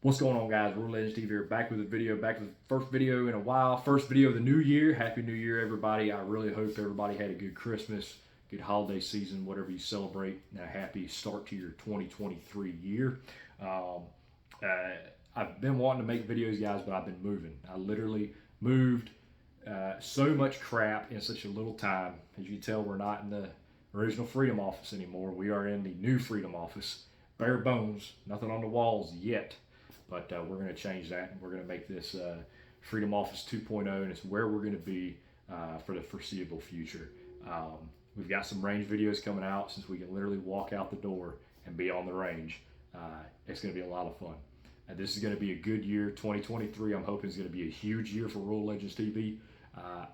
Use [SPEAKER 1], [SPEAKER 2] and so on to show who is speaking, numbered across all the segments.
[SPEAKER 1] What's going on, guys? Real Legends TV here, back with a video, back with the first video in a while, first video of the new year. Happy New Year, everybody. I really hope everybody had a good Christmas, good holiday season, whatever you celebrate, and a happy start to your 2023 year. Um, I've been wanting to make videos, guys, but I've been moving. I literally moved so much crap in such a little time. As you can tell, we're not in the original Freedom Office anymore. We are in the new Freedom Office. Bare bones, nothing on the walls yet. But we're going to change that, and we're going to make this Freedom Office 2.0, and it's where we're going to be for the foreseeable future. We've got some range videos coming out since we can literally walk out the door and be on the range. It's going to be a lot of fun. And this is going to be a good year. 2023, I'm hoping, is going to be a huge year for Real Legends TV.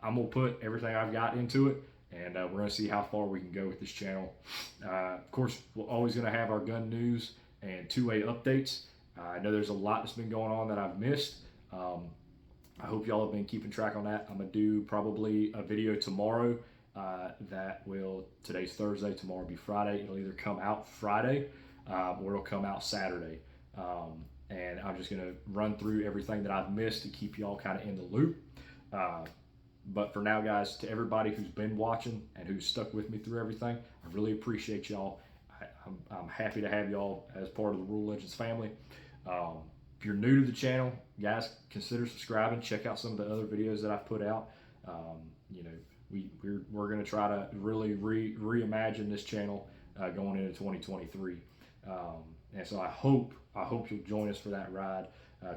[SPEAKER 1] I'm going to put everything I've got into it, and we're going to see how far we can go with this channel. Of course, we're always going to have our gun news and 2A updates. I know there's a lot that's been going on that I've missed. I hope y'all have been keeping track on that. I'm going to do probably a video tomorrow today's Thursday, tomorrow will be Friday. It'll either come out Friday or it'll come out Saturday. And I'm just going to run through everything that I've missed to keep y'all kind of in the loop. But for now, guys, to everybody who's been watching and who's stuck with me through everything, I really appreciate y'all. I'm happy to have y'all as part of the Real Legends family. If you're new to the channel, guys, consider subscribing. Check out some of the other videos that I've put out. We're going to try to really reimagine this channel going into 2023. And so I hope you'll join us for that ride.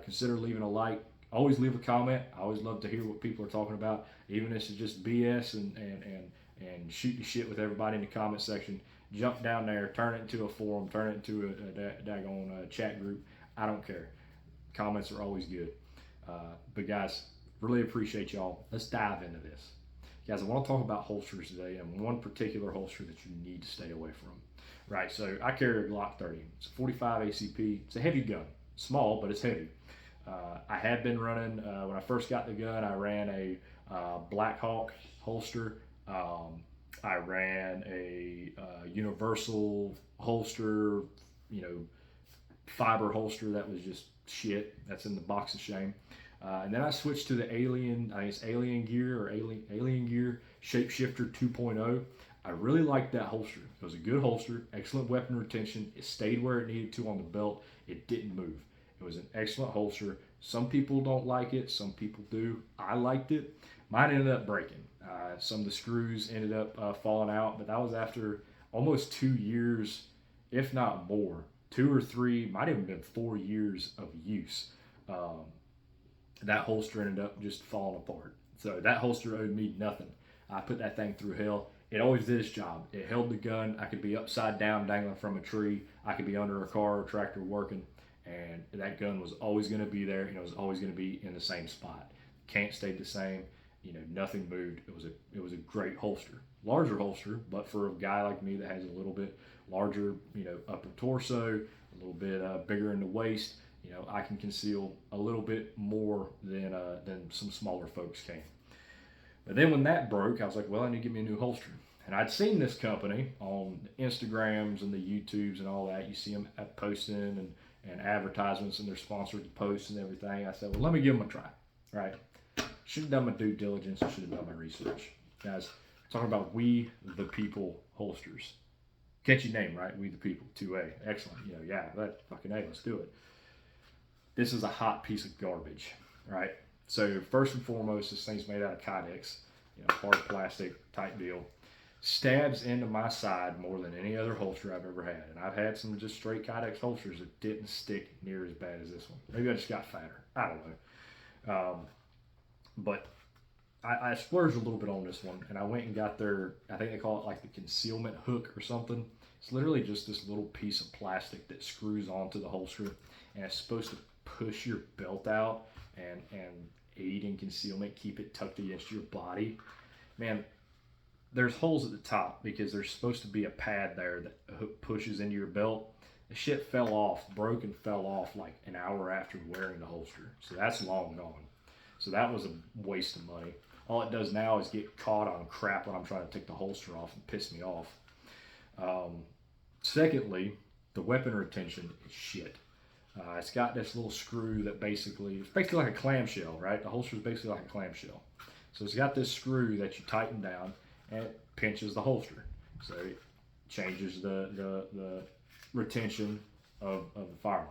[SPEAKER 1] Consider leaving a like. Always leave a comment. I always love to hear what people are talking about, even if it's just BS and shooting shit with everybody in the comment section. Jump down there, turn it into a forum, turn it into a daggone chat group. I don't care. Comments are always good. But guys, really appreciate y'all. Let's dive into this. Guys, I want to talk about holsters today, and one particular holster that you need to stay away from. Right, so I carry a Glock 30. It's a 45 ACP. It's a heavy gun. Small, but it's heavy. I had been running, when I first got the gun, I ran a Black Hawk holster. I ran a universal holster, fiber holster that was just shit. That's in the box of shame. And then I switched to the Alien, I think it's Alien Gear or Alien Gear Shapeshifter 2.0. I really liked that holster. It was a good holster, excellent weapon retention. It stayed where it needed to on the belt. It didn't move. It was an excellent holster. Some people don't like it, some people do. I liked it. Mine ended up breaking. Some of the screws ended up falling out, but that was after almost 2 years, if not more. 2 or 3, might have even been 4 years of use. That holster ended up just falling apart. So that holster owed me nothing. I put that thing through hell. It always did its job. It held the gun. I could be upside down dangling from a tree. I could be under a car or tractor working. And that gun was always going to be there, and it was always going to be in the same spot. Can't stay the same. Nothing moved. It was a great holster. Larger holster, but for a guy like me that has a little bit larger, upper torso, a little bit bigger in the waist, I can conceal a little bit more than some smaller folks can. But then when that broke, I was like, well, I need to get me a new holster. And I'd seen this company on the Instagrams and the YouTubes and all that. You see them posting and advertisements and their sponsored posts and everything. I said, well, let me give them a try, right? Should have done my due diligence. I should have done my research. Guys, talking about We the People holsters. Catchy name, right? We the People, 2A. Excellent. Yeah, that fucking A, let's do it. This is a hot piece of garbage, right? So first and foremost, this thing's made out of Kydex, hard plastic type deal. Stabs into my side more than any other holster I've ever had. And I've had some just straight Kydex holsters that didn't stick near as bad as this one. Maybe I just got fatter. I don't know. But I splurged a little bit on this one, and I went and got their, I think they call it like the concealment hook or something. It's literally just this little piece of plastic that screws onto the holster, and it's supposed to push your belt out and aid in concealment, keep it tucked against your body. Man, there's holes at the top because there's supposed to be a pad there that pushes into your belt. The shit fell off, broke and fell off like an hour after wearing the holster. So that's long gone. So that was a waste of money. All it does now is get caught on crap when I'm trying to take the holster off and piss me off. Secondly, the weapon retention is shit. It's got this little screw that it's basically like a clamshell, right? The holster is basically like a clamshell. So it's got this screw that you tighten down and it pinches the holster. So it changes the retention of the firearm.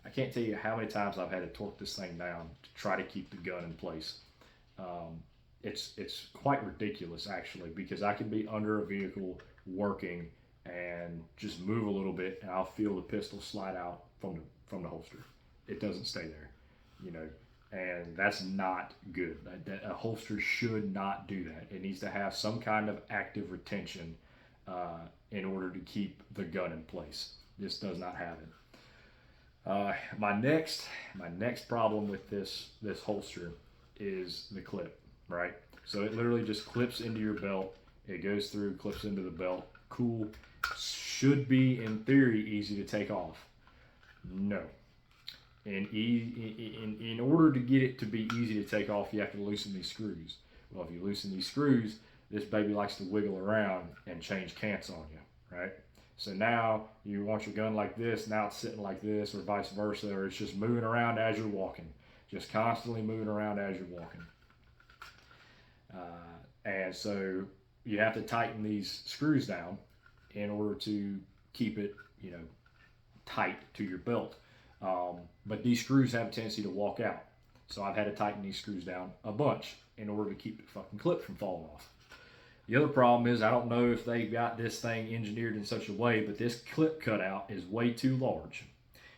[SPEAKER 1] I can't tell you how many times I've had to torque this thing down to try to keep the gun in place. Um, it's quite ridiculous actually, because I can be under a vehicle working and just move a little bit and I'll feel the pistol slide out from the holster. It doesn't stay there, you know, and that's not good. A holster should not do that. It needs to have some kind of active retention in order to keep the gun in place. This does not have it. My next problem with this holster is the clip, right? So it literally just clips into your belt. It goes through, clips into the belt. Cool. Should be in theory easy to take off. No. In order to get it to be easy to take off, you have to loosen these screws. Well, if you loosen these screws, this baby likes to wiggle around and change cants on you, right? So now you want your gun like this, now it's sitting like this, or vice versa, or it's just moving around as you're walking. Just constantly moving around as you're walking. And so you have to tighten these screws down in order to keep it, you know, tight to your belt. But these screws have a tendency to walk out. So I've had to tighten these screws down a bunch in order to keep the fucking clip from falling off. The other problem is I don't know if they've got this thing engineered in such a way, but this clip cutout is way too large.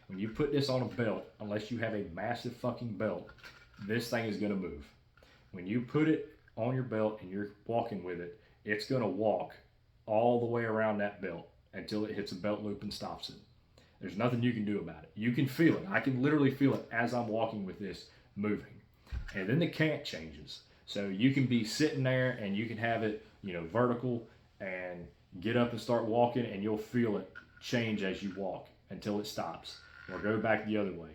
[SPEAKER 1] When you put this on a belt, unless you have a massive fucking belt, this thing is going to move. When you put it on your belt and you're walking with it, it's going to walk all the way around that belt until it hits a belt loop and stops it. There's nothing you can do about it. You can feel it. I can literally feel it as I'm walking with this moving. And then the cant changes. So you can be sitting there and you can have it, you know, vertical and get up and start walking and you'll feel it change as you walk until it stops or go back the other way.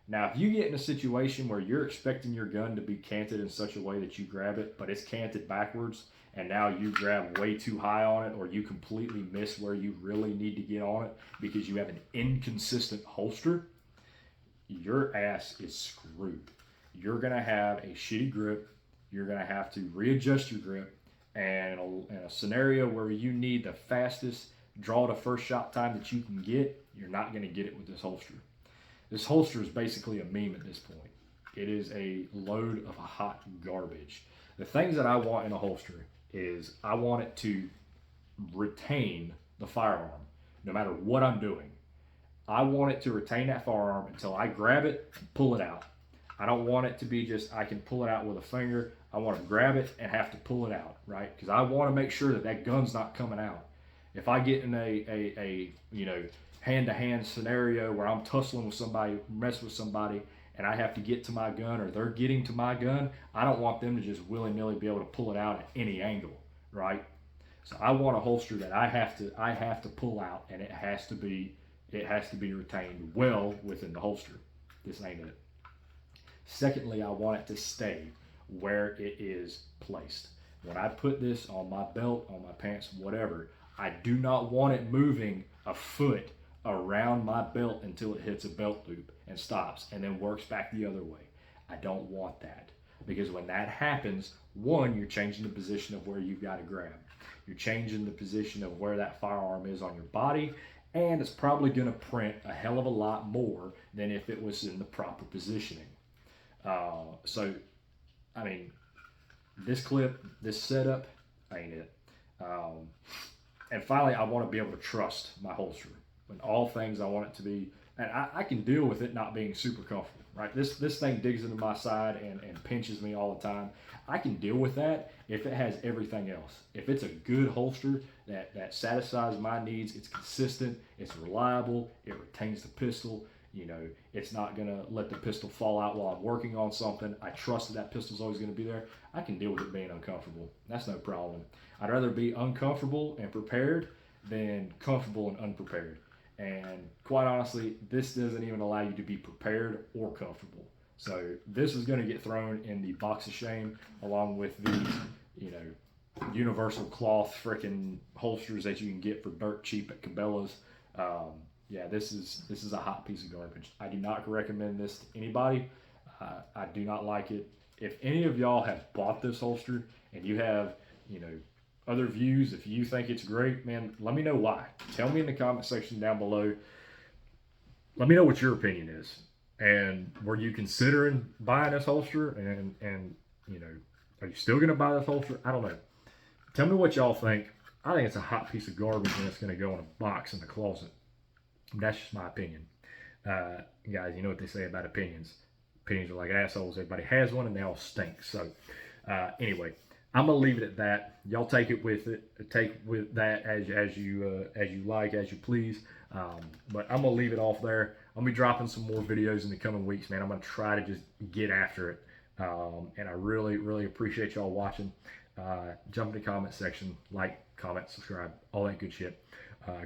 [SPEAKER 1] Now, if you get in a situation where you're expecting your gun to be canted in such a way that you grab it, but it's canted backwards and now you grab way too high on it or you completely miss where you really need to get on it because you have an inconsistent holster, your ass is screwed. You're going to have a shitty grip. You're going to have to readjust your grip. And in a scenario where you need the fastest draw to first shot time that you can get, you're not going to get it with this holster. This holster is basically a meme at this point. It is a load of hot garbage. The things that I want in a holster is I want it to retain the firearm no matter what I'm doing. I want it to retain that firearm until I grab it and pull it out. I don't want it to be just I can pull it out with a finger. I want to grab it and have to pull it out, right? Because I want to make sure that that gun's not coming out. If I get in a you know, hand-to-hand scenario where I'm tussling with somebody, messing with somebody, and I have to get to my gun or they're getting to my gun, I don't want them to just willy-nilly be able to pull it out at any angle, right? So I want a holster that I have to pull out, and it has to be retained well within the holster. This ain't it. Secondly, I want it to stay where it is placed. When I put this on my belt, on my pants, whatever, I do not want it moving a foot around my belt until it hits a belt loop and stops and then works back the other way. I don't want that, because when that happens, one, you're changing the position of where you've got to grab. You're changing the position of where that firearm is on your body, and it's probably going to print a hell of a lot more than if it was in the proper positioning. So, I mean, this clip, this setup, ain't it. And finally, I want to be able to trust my holster. In all things, I want it to be, and I can deal with it not being super comfortable, right? This thing digs into my side and pinches me all the time. I can deal with that if it has everything else. If it's a good holster that satisfies my needs, it's consistent, it's reliable, it retains the pistol. You know, it's not going to let the pistol fall out while I'm working on something. I trust that pistol's always going to be there. I can deal with it being uncomfortable. That's no problem. I'd rather be uncomfortable and prepared than comfortable and unprepared. And quite honestly, this doesn't even allow you to be prepared or comfortable. So this is going to get thrown in the box of shame along with these, you know, universal cloth freaking holsters that you can get for dirt cheap at Cabela's. yeah, this is a hot piece of garbage. I do not recommend this to anybody. I do not like it. If any of y'all have bought this holster and you have, you know, other views, if you think it's great, man, let me know why. Tell me in the comment section down below. Let me know what your opinion is, and were you considering buying this holster, and you know, are you still gonna buy this holster? I don't know. Tell me what y'all think. I think it's a hot piece of garbage and it's gonna go in a box in the closet. That's just my opinion. Guys, you know what they say about opinions. Opinions are like assholes. Everybody has one and they all stink. So anyway, I'm gonna leave it at that. Y'all take it with it. Take with that as you like, as you please. But I'm gonna leave it off there. I'm gonna be dropping some more videos in the coming weeks, man. I'm gonna try to just get after it. And I really appreciate y'all watching. Jump in the comment section, like, comment, subscribe, all that good shit.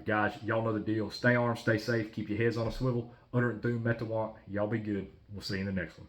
[SPEAKER 1] Guys, y'all know the deal. Stay armed, stay safe, keep your heads on a swivel. Under it, doom, met the want. Y'all be good. We'll see you in the next one.